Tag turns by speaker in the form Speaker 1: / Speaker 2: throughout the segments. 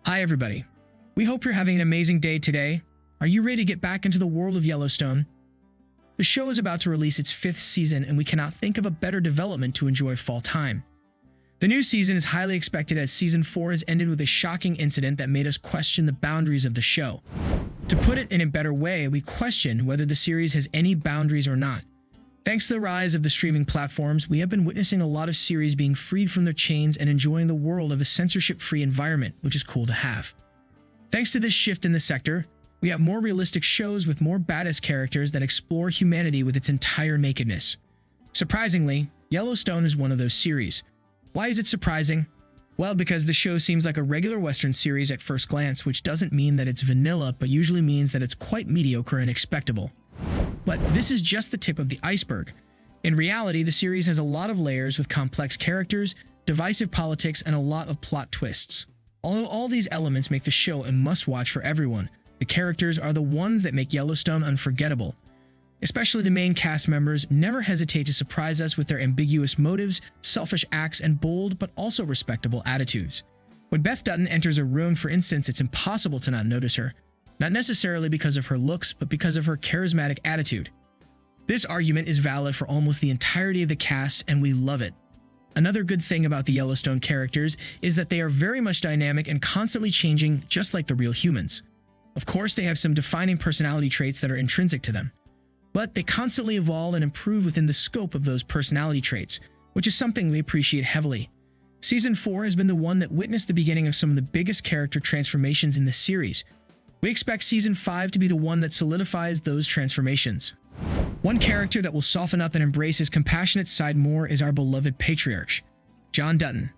Speaker 1: Hi everybody. We hope you're having an amazing day today. Are you ready to get back into the world of Yellowstone? The show is about to release its 5th season, and we cannot think of a better development to enjoy fall time. The new season is highly expected, as Season 4 has ended with a shocking incident that made us question the boundaries of the show. To put it in a better way, we question whether the series has any boundaries or not. Thanks to the rise of the streaming platforms, we have been witnessing a lot of series being freed from their chains and enjoying the world of a censorship-free environment, which is cool to have. Thanks to this shift in the sector, we have more realistic shows with more badass characters that explore humanity with its entire nakedness. Surprisingly, Yellowstone is one of those series. Why is it surprising? Well, because the show seems like a regular Western series at first glance, which doesn't mean that it's vanilla, but usually means that it's quite mediocre and expectable. But this is just the tip of the iceberg. In reality, the series has a lot of layers with complex characters, divisive politics, and a lot of plot twists. Although all these elements make the show a must-watch for everyone, the characters are the ones that make Yellowstone unforgettable. Especially the main cast members never hesitate to surprise us with their ambiguous motives, selfish acts, and bold but also respectable attitudes. When Beth Dutton enters a room, for instance, it's impossible to not notice her. Not necessarily because of her looks, but because of her charismatic attitude. This argument is valid for almost the entirety of the cast, and we love it. Another good thing about the Yellowstone characters is that they are very much dynamic and constantly changing, just like the real humans. Of course, they have some defining personality traits that are intrinsic to them, but they constantly evolve and improve within the scope of those personality traits, which is something we appreciate heavily. Season 4 has been the one that witnessed the beginning of some of the biggest character transformations in the series. We expect Season 5 to be the one that solidifies those transformations. One character that will soften up and embrace his compassionate side more is our beloved patriarch, John Dutton.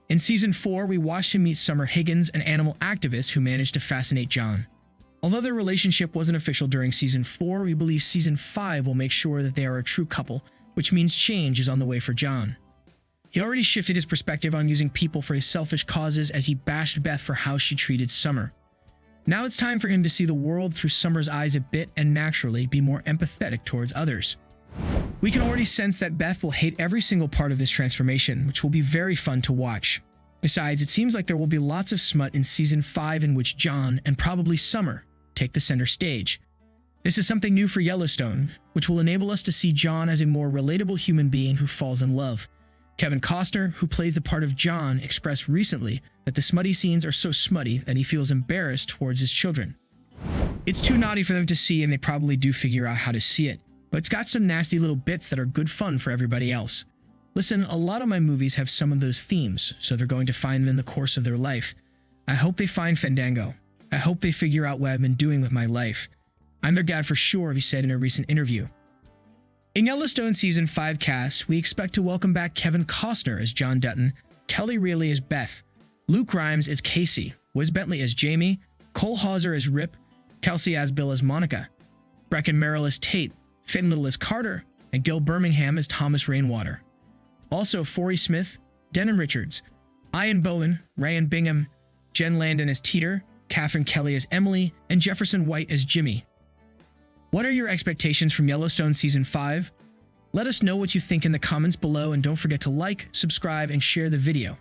Speaker 1: In Season 4, we watched him meet Summer Higgins, an animal activist who managed to fascinate John. Although their relationship wasn't official during Season 4, we believe Season 5 will make sure that they are a true couple, which means change is on the way for John. He already shifted his perspective on using people for his selfish causes as he bashed Beth for how she treated Summer. Now it's time for him to see the world through Summer's eyes a bit and naturally be more empathetic towards others. We can already sense that Beth will hate every single part of this transformation, which will be very fun to watch. Besides, it seems like there will be lots of smut in Season 5 in which John, and probably Summer, take the center stage. This is something new for Yellowstone, which will enable us to see John as a more relatable human being who falls in love. Kevin Costner, who plays the part of John, expressed recently that the smutty scenes are so smutty that he feels embarrassed towards his children. It's too naughty for them to see, and they probably do figure out how to see it, but it's got some nasty little bits that are good fun for everybody else. Listen, a lot of my movies have some of those themes, so they're going to find them in the course of their life. I hope they find Fandango. I hope they figure out what I've been doing with my life. I'm their dad for sure, he said in a recent interview. In Yellowstone Season 5 cast, we expect to welcome back Kevin Costner as John Dutton, Kelly Reilly as Beth, Luke Grimes as Casey, Wiz Bentley as Jamie, Cole Hauser as Rip, Kelsey Asbill as Monica, Brecken Merrill as Tate, Finn Little as Carter, and Gil Birmingham as Thomas Rainwater. Also, Forey Smith, Denon Richards, Ian Bowen, Ryan Bingham, Jen Landon as Teeter, Catherine Kelly as Emily, and Jefferson White as Jimmy. What are your expectations from Yellowstone Season 5? Let us know what you think in the comments below, and don't forget to like, subscribe, and share the video.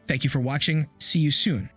Speaker 1: Thank you for watching. See you soon.